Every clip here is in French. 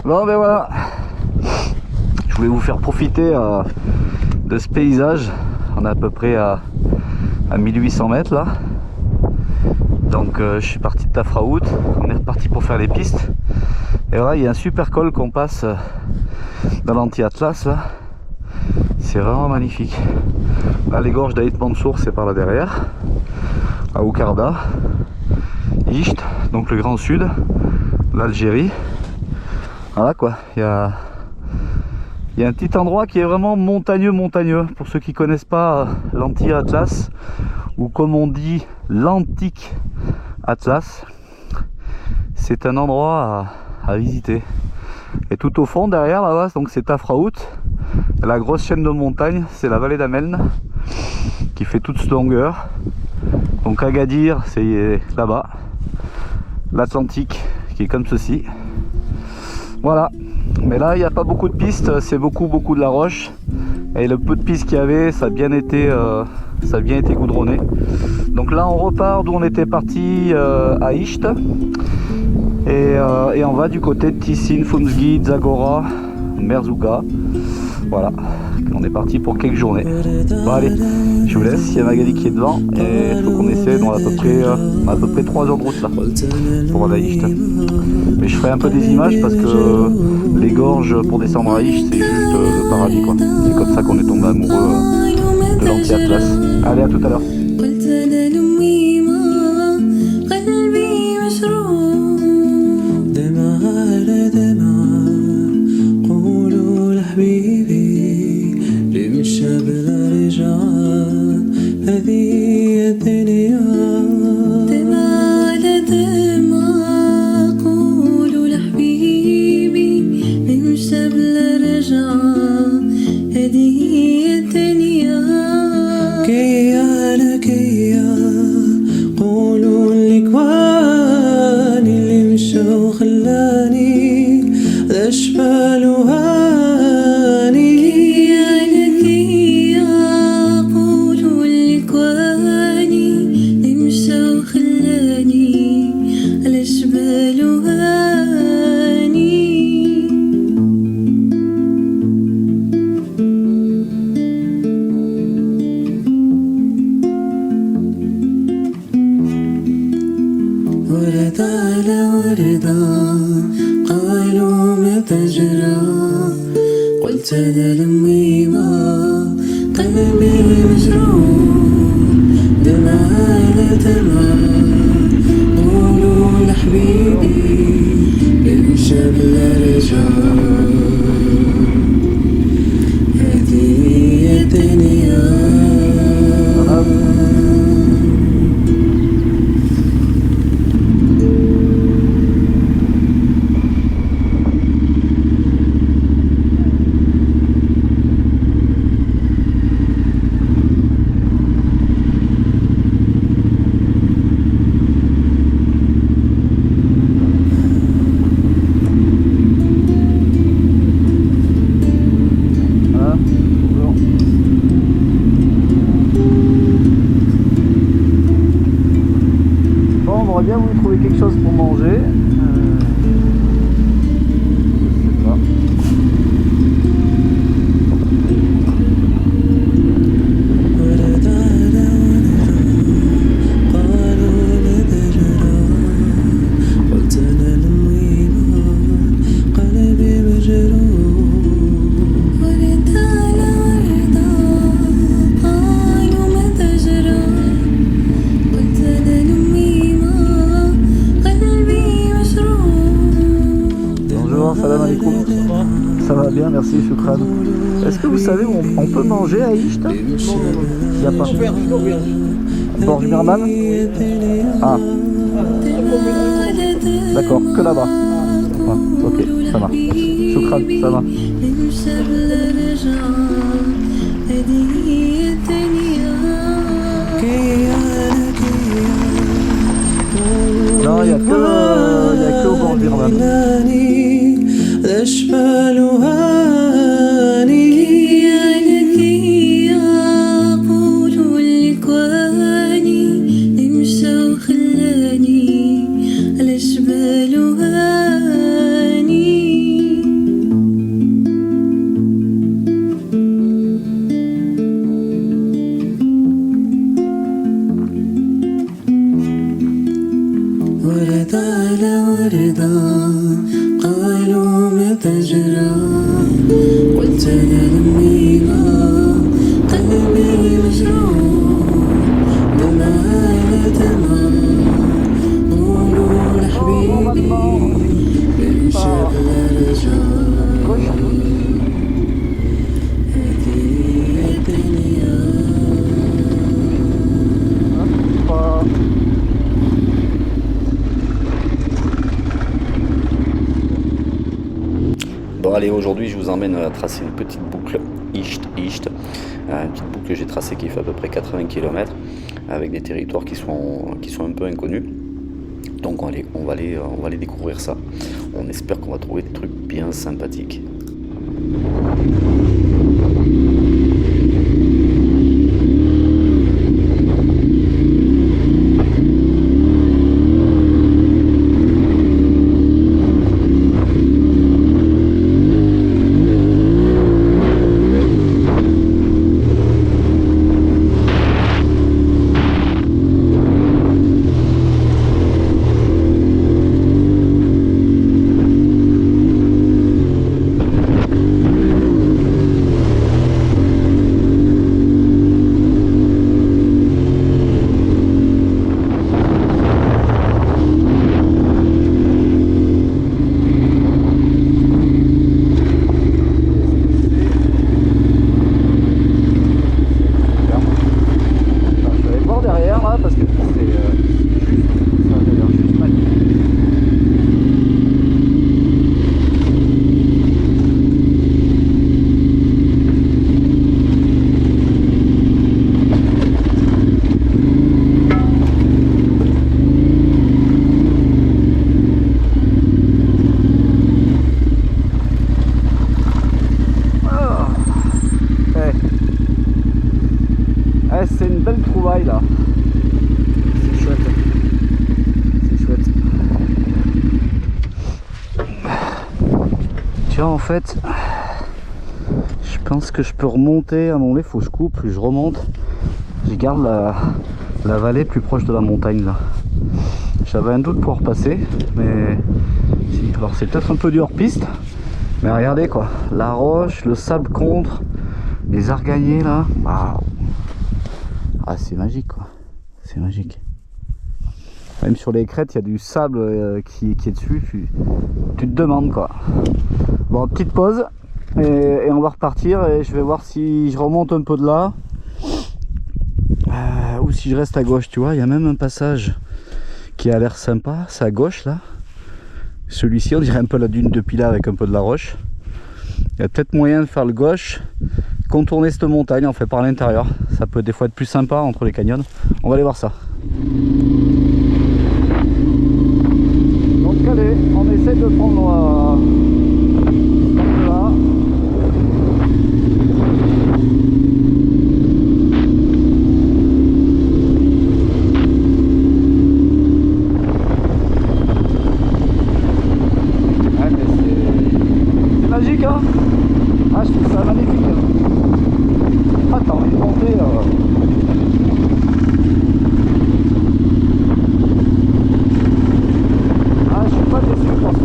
Bon ben voilà, je voulais vous faire profiter de ce paysage. On est à peu près à 1800 mètres là. Donc je suis parti de Tafraout, on est reparti pour faire les pistes. Et voilà, il y a un super col qu'on passe dans l'anti-atlas là. C'est vraiment magnifique. Là les gorges d'Aït Mansour c'est par là derrière. À Oukarda, Isht, donc le grand sud, l'Algérie. Voilà quoi, il y a un petit endroit qui est vraiment montagneux. Pour ceux qui connaissent pas l'anti-atlas, ou comme on dit l'antique Atlas, c'est un endroit à visiter. Et tout au fond derrière là-bas, donc c'est Tafraout, la grosse chaîne de montagnes, c'est la vallée d'Ameln qui fait toute cette longueur. Donc Agadir c'est là-bas, l'Atlantique qui est comme ceci. Voilà, mais là il n'y a pas beaucoup de pistes, c'est beaucoup de la roche. Et le peu de pistes qu'il y avait, ça a bien été goudronné. Donc là on repart d'où on était parti à Isht. Et on va du côté de Tissin, Foumsgui, Zagora, Merzouga. Voilà, on est parti pour quelques journées. Bon allez, je vous laisse, il y a Magali qui est devant et il faut qu'on essaie, on a à peu près 3 heures de route là pour aller à Isht. Mais je ferai un peu des images parce que les gorges pour descendre à Isht c'est juste le paradis quoi. C'est comme ça qu'on est tombé amoureux de l'anti-atlas. Allez, à tout à l'heure. قلت لأمي ما قلبي مجروح دمع على دمع قولوا لحبيبي امشى بلا رجعة هذه هي الدنيا. Bien vous trouver quelque chose pour manger. Salam alaikum. Ça va bien, merci, Shukran. Est-ce que vous savez où on peut manger à Isht? Non, il n'y a pas. Borj Birman. Ah. D'accord, que là-bas. Ah, ok, ça marche. Shukran, ça va. Non, il n'y a que au Borj Birman. الأشبال هاني لك أقول الإكواني امشى وخلاني الأشبال هاني على وردة قالوا متى جرى قلت أنا لمي قلبي مجروح بمعانة ما قولوا لحبيبي بنشر رجاء هذه الدنيا. Bon allez, aujourd'hui je vous emmène à tracer une petite boucle Isht, une petite boucle que j'ai tracée qui fait à peu près 80 km avec des territoires qui sont un peu inconnus. Donc on va aller découvrir ça. On espère qu'on va trouver des trucs bien sympathiques. C'est une belle trouvaille là. C'est chouette. C'est chouette. Tiens, en fait, je pense que je peux remonter. À mon moment, faut que je coupe, plus je remonte. Je garde la vallée plus proche de la montagne là. J'avais un doute pour repasser, mais alors c'est peut-être un peu du hors-piste. Mais regardez quoi, la roche, le sable contre, les arganiers là. Waouh. Ah, c'est magique quoi, c'est magique. Même sur les crêtes, il y a du sable qui est dessus, tu te demandes quoi. Bon, petite pause et on va repartir et je vais voir si je remonte un peu de là ou si je reste à gauche, tu vois. Il y a même un passage qui a l'air sympa, c'est à gauche là. Celui-ci, on dirait un peu la dune de Pilat avec un peu de la roche. Il y a peut-être moyen de faire le gauche, contourner cette montagne en fait par l'intérieur. Ça peut des fois être plus sympa entre les canyons. On va aller voir ça. Donc allez, on essaie de prendre là. Ouais, mais c'est magique hein. Ah, je trouve ça magnifique. Ah, t'as envie de monter Ah, je suis pas déçu pour ce...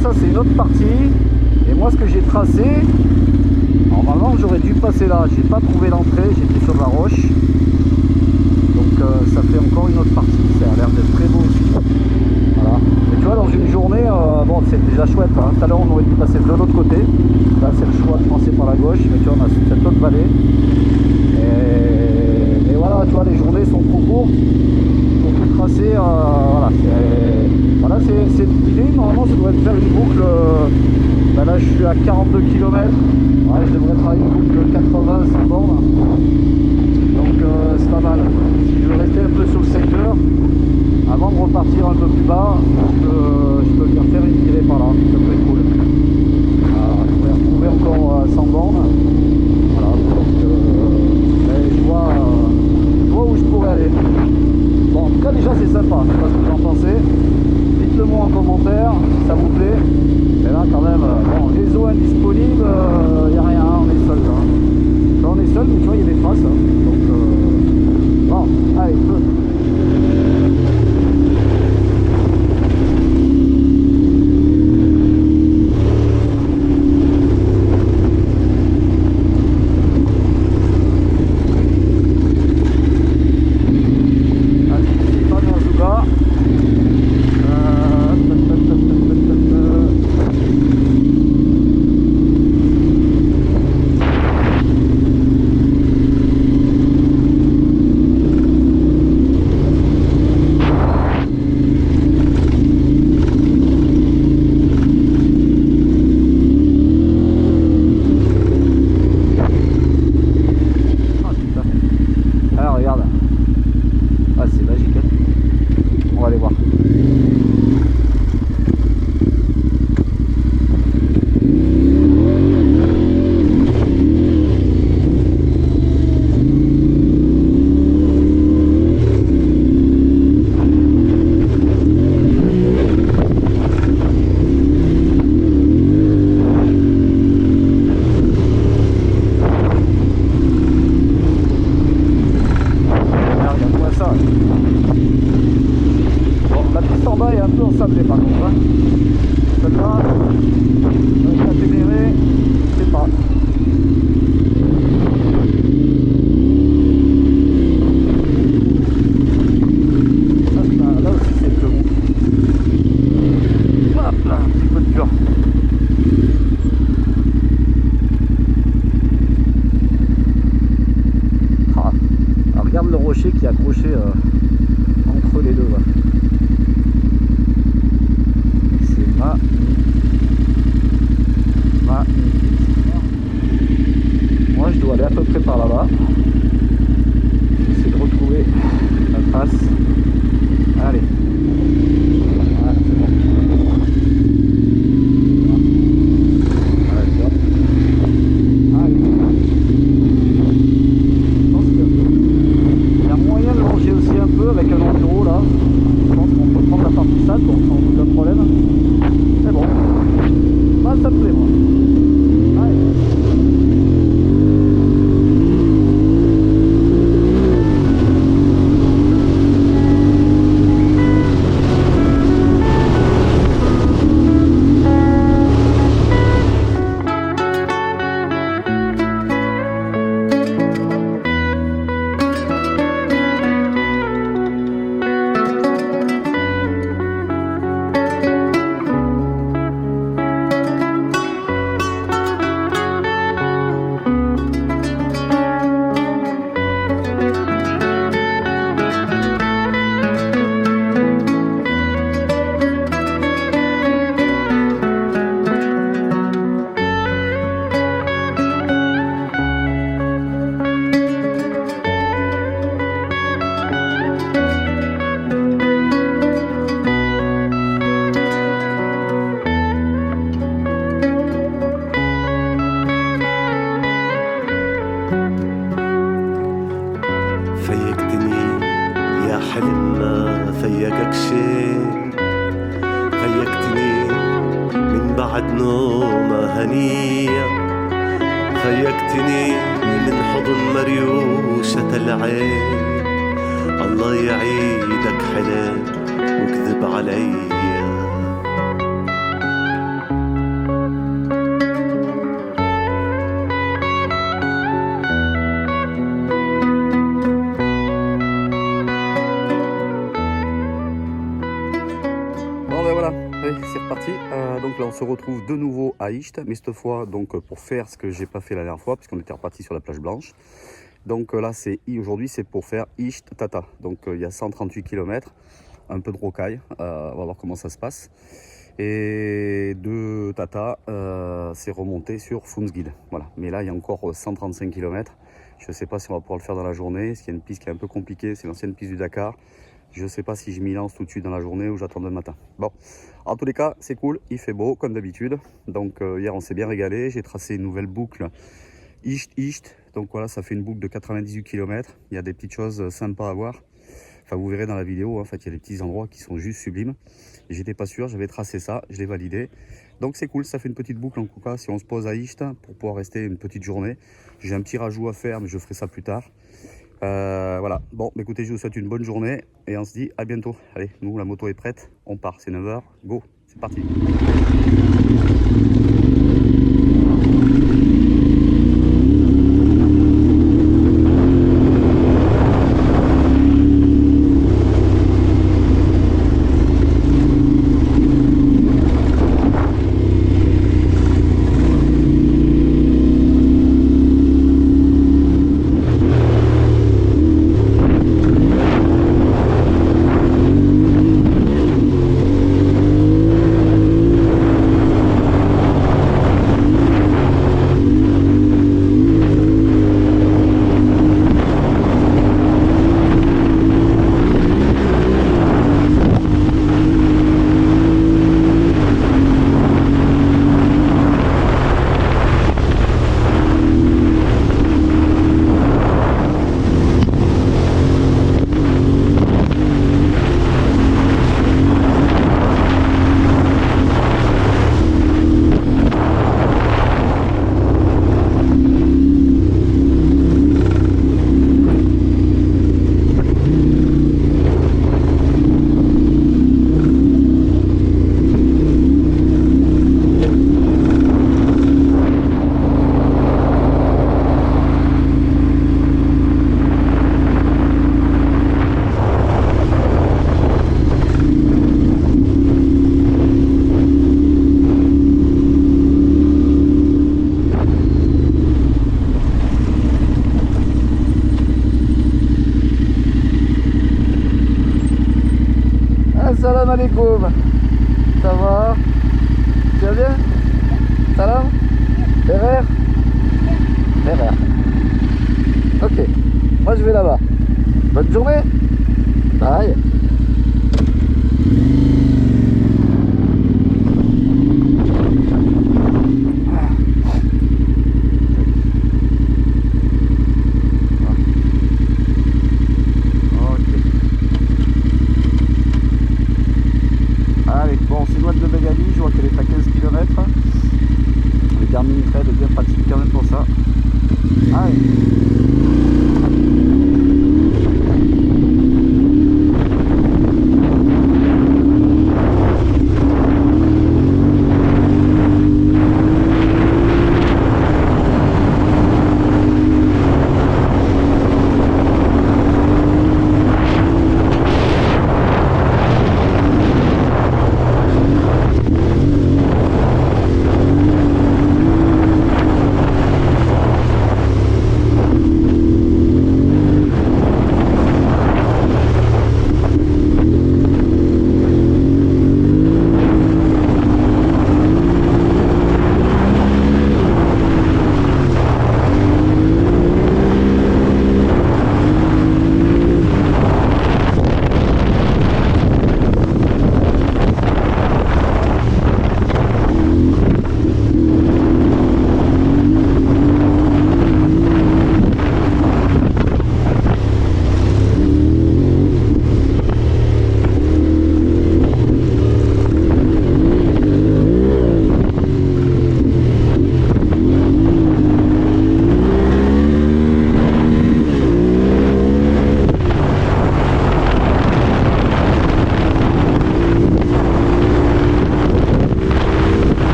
Ça c'est une autre partie et moi ce que j'ai tracé, normalement j'aurais dû passer là, j'ai pas trouvé l'entrée, j'étais sur la roche, donc ça fait encore une autre partie, ça a l'air d'être très beau aussi. Voilà. Et tu vois, dans une journée, bon c'est déjà chouette, hein. Tout à l'heure on aurait dû passer de l'autre côté, là c'est le choix de passer par la gauche, mais tu vois on a cette autre vallée et voilà, tu vois, les journées sont trop courtes pour tout tracer, voilà, c'est l'idée. Normalement, ça doit être faire une boucle. Bah là, je suis à 42 km. Ouais, je devrais faire une boucle de 80 sans borne. Donc, c'est pas mal. Si je veux rester un peu sur le secteur, avant de repartir un peu plus bas, je peux venir faire une tirée par là. Ça peut être cool. Je pourrais retrouver encore 100 bornes. Voilà. Donc, je vois où je pourrais aller. Bon, en tout cas, déjà, c'est sympa. Je sais pas ce que vous en pensez. Dites-le moi en commentaire si ça vous plaît. Et là, quand même, bon, réseau indisponible, il n'y a rien, on est seul. Hein. Là, on est seul, mais tu vois, il y a des traces. Hein. Donc, bon, allez, feu. Qui est accroché entre les deux. Là. C'est magnifique. Moi je dois aller à peu près par là-bas. J'essaie de retrouver la trace. Allez. Voilà, c'est bon. Avec un enduro là, je pense qu'on peut prendre la partie sale sans aucun problème. Mais bon, bah, ça me plaît moi. Allez. حلم ما فيقك شيء، فيقتني من بعد نومة هنية، فيقتني من حضن مريوشة العين. الله يعيدك حلم وكذب علي. C'est reparti, donc là on se retrouve de nouveau à Isht, mais cette fois donc pour faire ce que j'ai pas fait la dernière fois puisqu'on était reparti sur la plage blanche. Donc là c'est aujourd'hui c'est pour faire Isht Tata, donc il y a 138 km. un peu de rocaille, on va voir comment ça se passe. Et de Tata, c'est remonté sur Fundsguide. Voilà. Mais là, il y a encore 135 km. Je ne sais pas si on va pouvoir le faire dans la journée. Parce qu'il y a une piste qui est un peu compliquée, c'est l'ancienne piste du Dakar. Je ne sais pas si je m'y lance tout de suite dans la journée ou j'attends demain matin. Bon, en tous les cas, c'est cool, il fait beau comme d'habitude. Donc hier, on s'est bien régalé. J'ai tracé une nouvelle boucle Isht. Donc voilà, ça fait une boucle de 98 km. Il y a des petites choses sympas à voir. Enfin, vous verrez dans la vidéo, en fait, il y a des petits endroits qui sont juste sublimes. J'étais pas sûr, j'avais tracé ça, je l'ai validé. Donc c'est cool, ça fait une petite boucle en tout cas. Si on se pose à Isht pour pouvoir rester une petite journée. J'ai un petit rajout à faire, mais je ferai ça plus tard. Voilà, bon, écoutez, je vous souhaite une bonne journée et on se dit à bientôt. Allez, nous, la moto est prête, on part, c'est 9 h, go, c'est parti. Salam alaikum. Ça va? Tu vas bien? Salam? Derrière? Derrière. Ok. Moi je vais là-bas. Bonne journée. Bye. Je vois qu'elle est à 15 km. Le Garmin Trade est bien pratique quand même pour ça. Allez.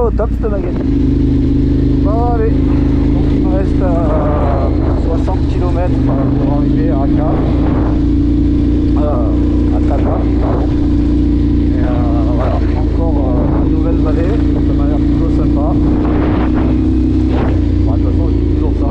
pas au top cette baguette. Bon allez, donc il me reste 60 km pour arriver à Aka. À Tata, pardon. Et voilà, encore une nouvelle vallée, ça m'a l'air plutôt sympa. Bon, de toute façon je dis toujours ça.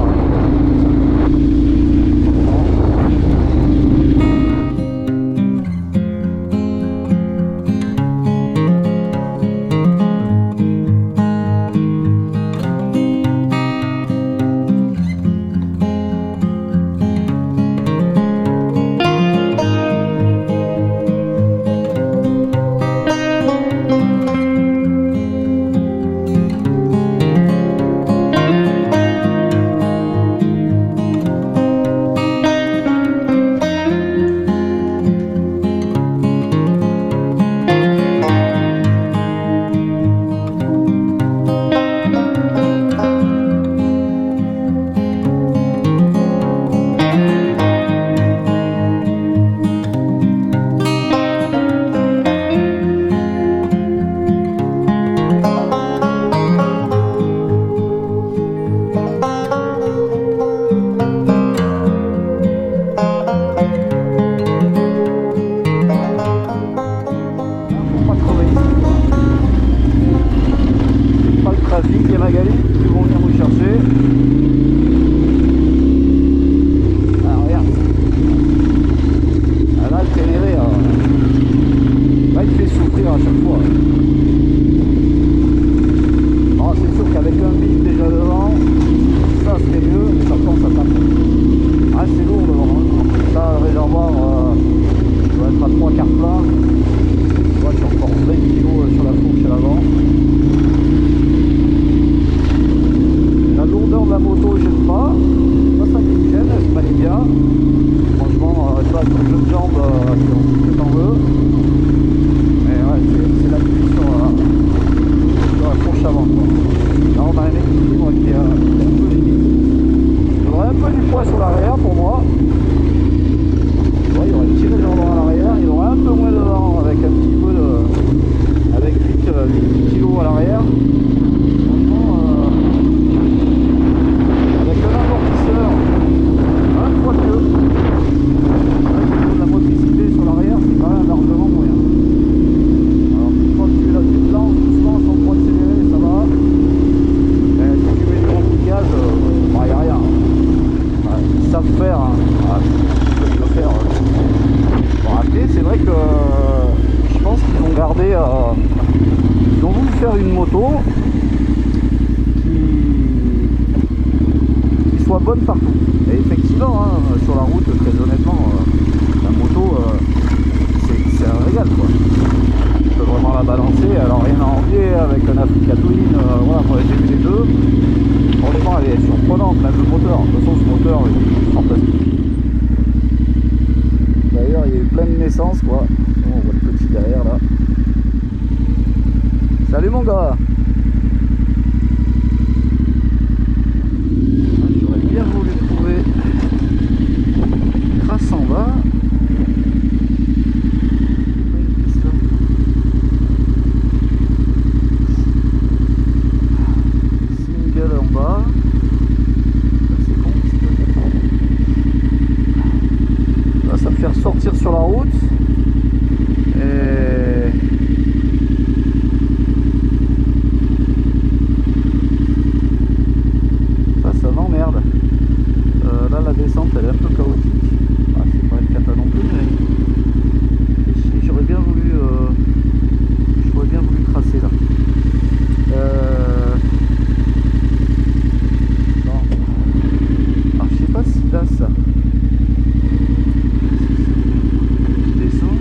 Et Magali qui vont venir nous chercher. Ah regarde. Ah, là le Ténéré, là il fait souffrir à chaque fois. Alors c'est sûr qu'avec un bip déjà devant, ça serait mieux, mais par contre ça tape. Ah c'est lourd devant. Hein. Là le réservoir doit être à 3 quarts plein. Tu vois, j'ai encore 20 kg sur la fourche à l'avant. La lourdeur de la moto, j'aime pas. C'est pas ça qui me gêne, elle se manie bien. Franchement, tu vois, avec ton jeu de jambes, c'est tout ce que t'en veux. Mais ouais, c'est l'appui sur la fourche avant. Quoi. Là, on a un équilibre qui est un peu limite. Il y aurait un peu du poids sur l'arrière pour moi. Tu vois, il y aurait un petit réservoir à l'arrière. Il y aurait un peu moins devant avec un petit peu de. Avec 8 kg à l'arrière. La motricité sur l'arrière, c'est quand même largement moyen. Alors une fois que tu es là, tu te lances doucement sans trop accélérer, ça va. Mais si tu mets du remplissage, il n'y a rien. Hein. Ouais, ils savent faire, hein. Ils peuvent le faire. Bon, après, c'est vrai que je pense qu'ils ont gardé. Ils ont voulu faire une moto qui soit bonne partout. Et effectivement, hein, sur la route, très honnêtement, la moto, c'est un régal quoi. Tu peux vraiment la balancer, alors rien à envier avec un Africa Twin, voilà, moi j'ai vu les deux. Franchement elle est surprenante, même le moteur. De toute façon ce moteur il est fantastique. D'ailleurs il y a eu plein de naissances quoi. On voit le petit derrière là. Salut mon gars. J'aurais bien voulu trouver une trace en bas. Single en bas. C'est con. Là ça me fait ressortir sur la route. Et ça m'emmerde. Là la descente elle est un peu chaotique. Ah, c'est pas une cata non plus, mais j'aurais bien voulu tracer là. Non. Alors je sais pas si là ça. Je descends.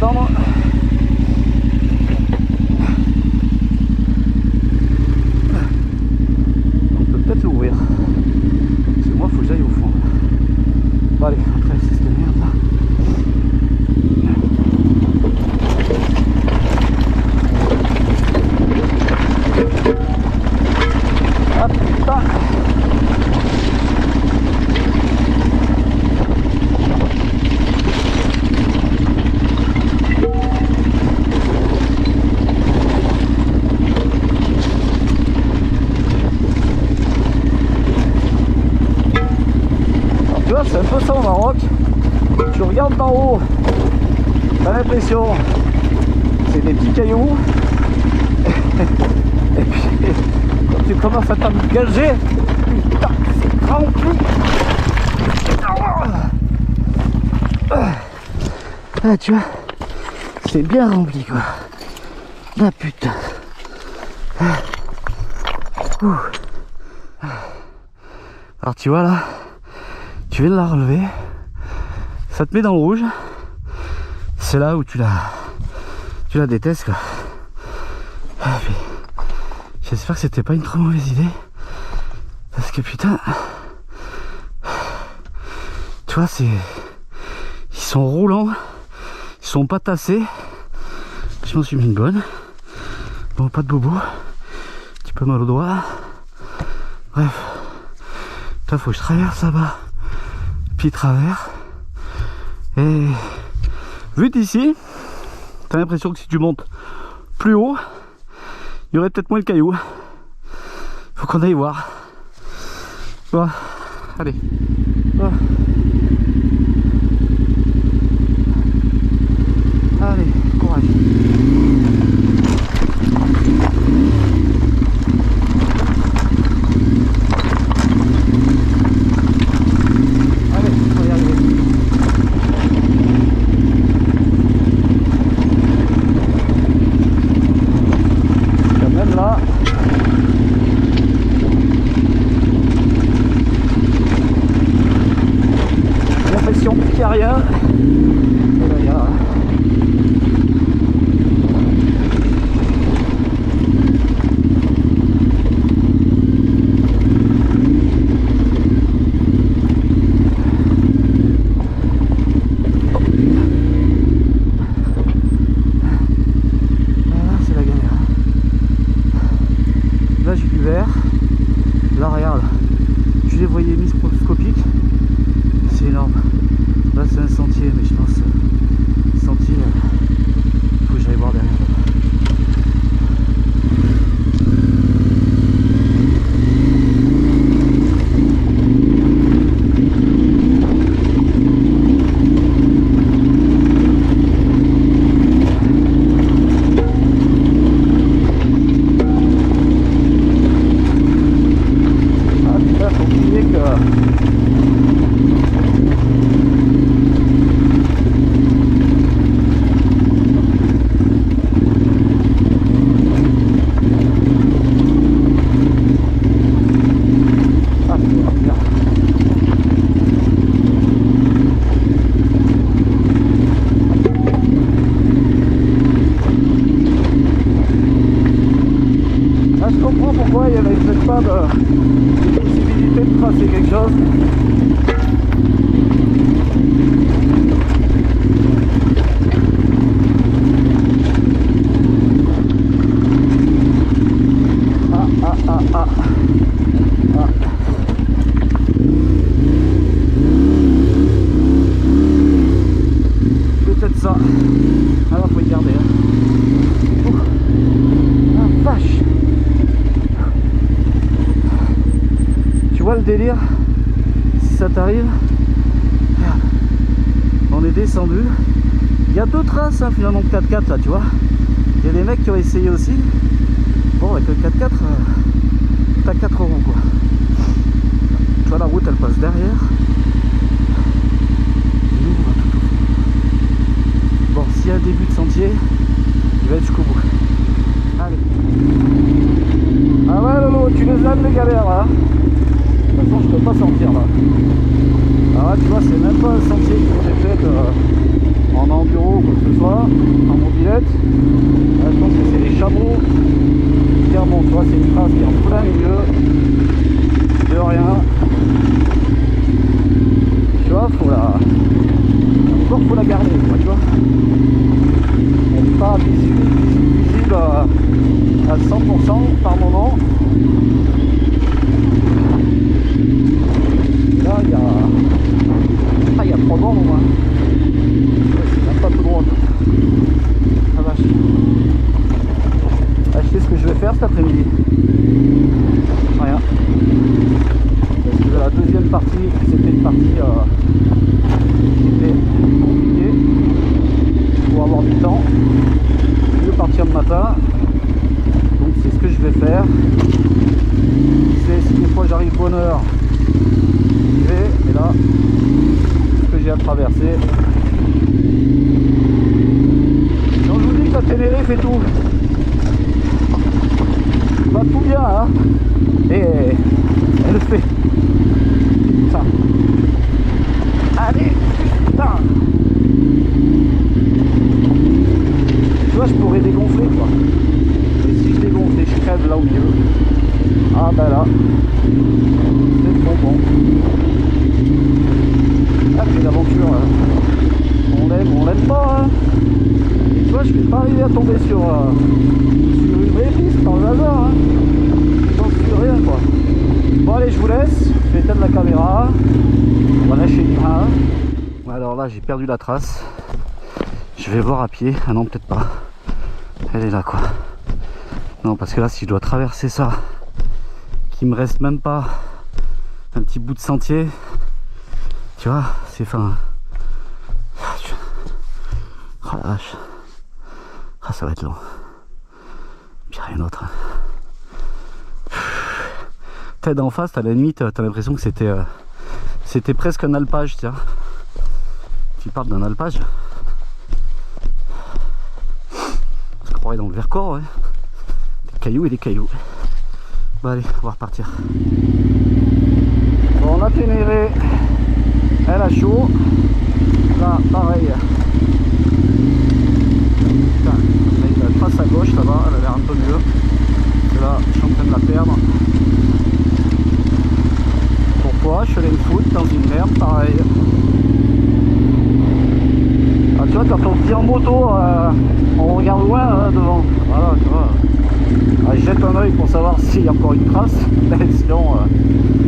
attendre. On peut peut-être l'ouvrir. Parce que moi, il faut que j'aille au fond. Bon, allez, après, c'est cette merde là. Ah putain! Tu vois, c'est un peu ça au Maroc. Tu regardes d'en haut, t'as l'impression c'est des petits cailloux. Et puis quand tu commences à t'engager, putain, c'est rempli. Ah, tu vois, c'est bien rempli quoi. Ah putain. Ouh. Alors tu vois là, tu viens de la relever, ça te met dans le rouge, c'est là où tu la détestes quoi. Ah, j'espère que c'était pas une trop mauvaise idée, parce que putain, tu vois, ils sont roulants, ils sont pas tassés. Je m'en suis mis une bonne, bon, pas de bobo, un petit peu mal au doigt, bref. Là, faut que je traverse là-bas, puis travers. Et vu d'ici, t'as l'impression que si tu montes plus haut, il y aurait peut-être moins de cailloux. Faut qu'on aille voir. Bon, allez. Bon. Allez, courage. Qu'il n'y a rien. Et là, c'est la galère. Là j'ai du vert. Là regarde, je les voyais microscopiques. C'est énorme. Là c'est un sentier, mais je pense sentier, faut que j'aille voir derrière. Ah putain, faut oublier que je comprends pourquoi il n'y avait peut-être pas de possibilité de tracer quelque chose. Ah. Peut-être ça. Alors faut y garder. Hein. Ah vache. Tu vois le délire, si ça t'arrive, on est descendu, il y a deux traces hein, finalement 4x4 là tu vois, il y a des mecs qui ont essayé aussi, bon avec le 4x4 t'as 4 roues quoi, tu vois la route elle passe derrière, nous on va tout au fond. Bon s'il y a un début de sentier, il va être jusqu'au bout, allez, ah ouais Lolo, tu les aimes les galères là. De toute façon, je peux pas sortir là. Alors là, tu vois, c'est même pas un sentier que j'ai fait en enduro ou quoi que ce soit. vois, en mobilette. Là, je pense que c'est les chameaux qui remontent, tu vois, c'est une trace qui est en plein milieu de rien. Tu vois, faut la... Encore faut la garder, quoi, tu vois. Elle n'est pas visible à 100% par moment. Là, il y a... Ah, il y a 3 bornes au moins. C'est même pas tout droit. Ah vache. Ah, je sais ce que je vais faire cet après-midi. Rien. Parce que la deuxième partie, c'était une partie qui était compliquée. Pour avoir du temps. Je vais partir le matin. Donc c'est ce que je vais faire. C'est si des fois j'arrive bonne heure. Et là, ce que j'ai à traverser. Donc je vous dis que la Ténériffe et tout va tout bien, hein. Et elle le fait. Putain. Allez, putain. Tu vois, je pourrais dégonfler, quoi. Et si je dégonfle et je crève là au milieu, ah bah là, c'est trop bon. Ah, c'est l'aventure, hein. On l'aime pas, hein. Et tu vois, je vais pas arriver à tomber sur une vraie piste par le hasard, hein. J'en suis rien, quoi. Bon, allez, je vous laisse. Je vais éteindre la caméra. On va lâcher une main. Alors là, j'ai perdu la trace. Je vais voir à pied. Ah non, peut-être pas. Elle est là, quoi. Non, parce que là, si je dois traverser ça, qu'il me reste même pas un petit bout de sentier, tu vois, c'est fin. Oh la vache. Ah, ça va être long. Puis rien d'autre. Peut-être d'en face, à la limite, t'as l'impression que c'était presque un alpage, tiens. Tu parles d'un alpage. On se croirait dans le Vercors, ouais. Des cailloux et des cailloux. Bon allez, on va repartir. Bon, on a Ténéré. Elle a chaud. Là, pareil. Putain, la trace à gauche, ça va, elle a l'air un peu mieux. Et là, je suis en train de la perdre. Pourquoi je suis allé me foutre dans une merde pareil. Ah, tu vois, quand on tire en moto, on regarde loin hein, devant. Voilà, tu vois. Ah, je jette un oeil pour savoir s'il y a encore une trace. Sinon,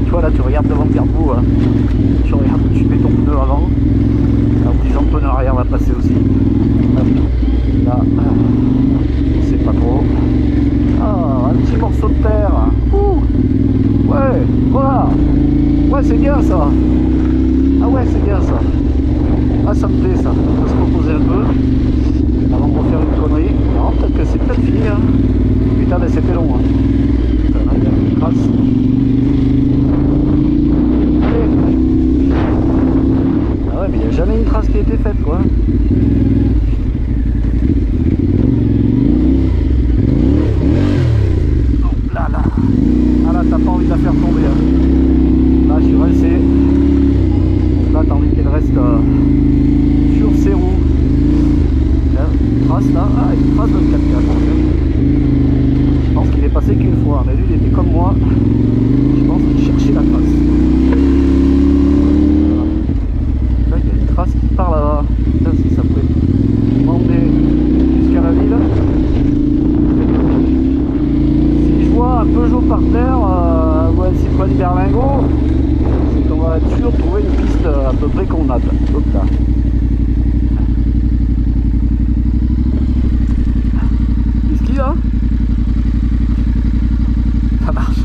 tu vois, là, tu regardes devant le garde-boue. Hein. Tu regardes où tu mets ton pneu avant. En disant que le pneu arrière va passer aussi. Là, c'est pas trop. Ah, un petit morceau de terre. Ouh. Ouais, voilà. Ouais, c'est bien ça. Ah ouais, c'est bien ça. Ah, ça me plaît ça. On peut se reposer un peu avant de faire une connerie. Non, peut-être que c'est peut-être fini. Hein. Putain, mais c'était long. Hein. Putain, là, il y a une trace. Allez. Ah ouais, mais il n'y a jamais une trace qui a été faite, quoi. Là, là. Ah là, t'as pas envie de la faire tomber. Hein. Là, je suis rincé. Là, t'as envie qu'elle reste sur ses roues. Là, une trace là. Ah, une trace de 4x4. Je pense qu'il est passé qu'une fois. Mais lui, il était comme moi. Je pense qu'il cherchait la trace. Voilà. Là, il y a une trace qui part là-bas. Là, si ça pouvait m'emmener jusqu'à la ville. Si je vois un Peugeot par terre, ou un Citroën Berlingo, c'est qu'on va être sûr de trouver une piste à peu près convenable. Hop là. Qu'est-ce qu'il y a? Ça marche.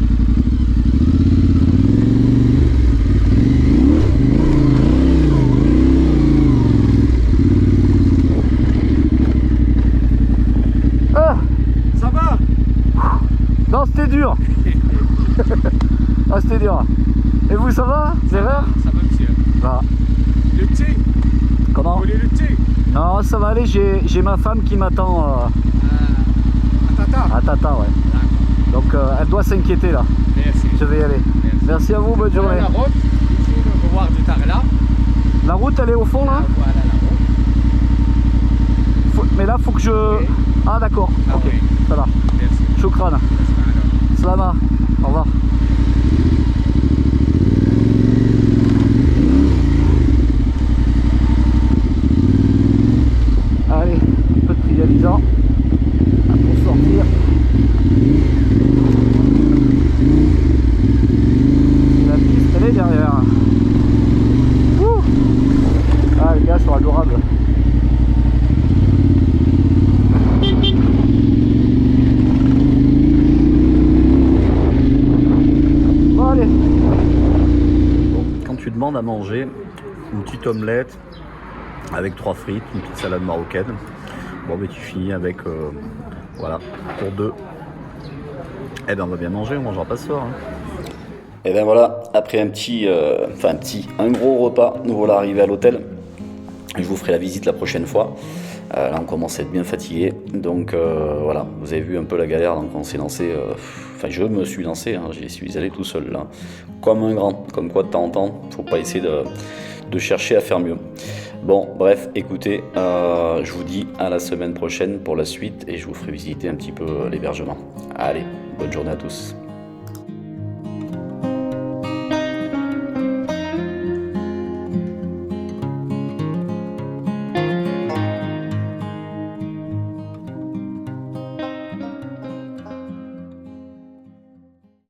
Ah! Ça va? Non, c'était dur. Ah, c'était dur. Et vous, ça va? C'est vrai? Ça va, monsieur. Va. Le thé? Comment? Vous voulez le thé? Non, ça va aller, j'ai ma femme qui m'attend À Tata? à Tata, ouais. D'accord. Donc elle doit s'inquiéter là. Merci. Je vais y aller. Merci à vous, bonne journée. Voilà la route. Ici, le revoir du Tarla. La route, elle est au fond là? Voilà la route. faut que je... Ah d'accord, ok, oui. ça va. Merci. Shukran. Slama. Au revoir. Allez, un peu de trialisant pour sortir. Et la piste, elle est derrière. Ouh. Ah, les gars sont adorables. Bon, allez. Bon, quand tu demandes à manger une petite omelette avec 3 frites, une petite salade marocaine, bon, mais tu finis avec, voilà, pour 2. Eh ben, on va bien manger, on mangera pas ce soir. Hein. Et ben voilà, après un gros repas, nous voilà arrivés à l'hôtel. Je vous ferai la visite la prochaine fois. Là, on commence à être bien fatigué. Donc voilà, vous avez vu un peu la galère. Donc on s'est lancé. Je me suis lancé. Hein, j'y suis allé tout seul là, comme un grand. Comme quoi de temps en temps, faut pas essayer de chercher à faire mieux. Bon, bref, écoutez, je vous dis à la semaine prochaine pour la suite et je vous ferai visiter un petit peu l'hébergement. Allez, bonne journée à tous.